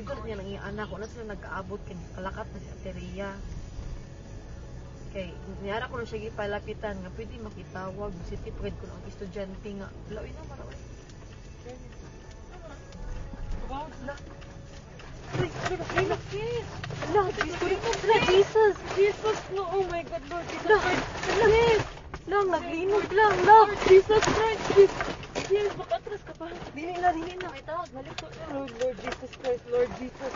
dito niya nang anak ko na sila nag-aabot kay kalakat na si Ateria. Kay niyara ko na siya gipalapitan nga pwede makitawag si tipred ko ang estudyante nga. Laoy na maraoy. Wow, La. Ay, ano, sis? La, Jesus. Jesus, no, oh my God, Lord Jesus La, Christ. sis. Lang naglinog lang. La, Jesus Christ. Yes, makatras ka pa. Dili na. Ay, tawag, balik ko. Lord Jesus Christ, Lord Jesus.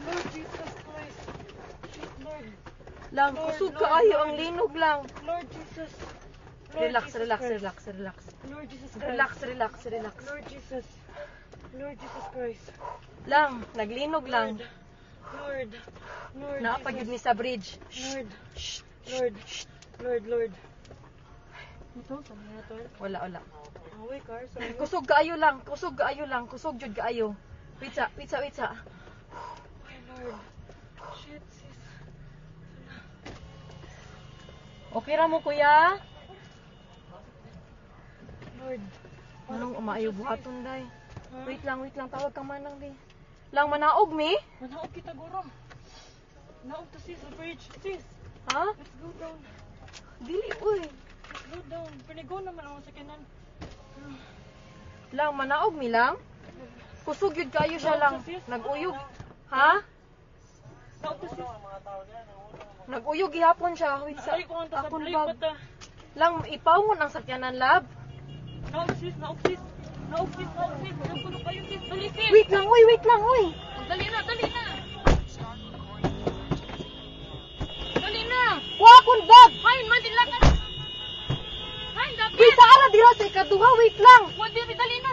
Lord Jesus Christ. Shit, Lord. Lang Lord, kusog Lord, kaayo Lord. ang linog lang. Lord Jesus. Lord Relax, Jesus relax, Christ. relax, relax. Lord Jesus Christ. Relax, relax, relax. Lord Jesus. Lord Jesus Christ. Lang, naglinog lang. Lord. Lord Naapagid Jesus. ni sa bridge. Lord. Shh. Lord. Lord. Ito, saan na ito? Wala. Away, car. Sorry. Kusog kaayo lang, kusog jud kaayo. Wait sa. Ay, Lord. Shit, sis. Okay ra mo kuya? Lord. Anong umaayo buhaton day? Huh? Wait lang, tawag ka manang di. Lang manaog mi? Manaog kita, guro. Naog to, sis, sa bridge. Sis, Ha? let's go down. Dili uy. Let's go down. Pinigo naman ako sa kanan. Lang manaog mi lang. Kusog jud kaayo siya lang. Naguyog. Ha? Naog to, sis. Naguyog gihapon siya. Wait sa. Ay, ko ang Akong tasabli bag. pata. Lang ipawon ang sakyanan lab. Naog, sis. Naog, sis. Naog, sis. Naog ko na kayo, sis. Dali, sis. Wait lang uy. Dali na. Dali na. Wa akong bag. Hain, madila ka. Hain, dapat. Bisa ala dira sa ikaduha. Wait lang. Dali na.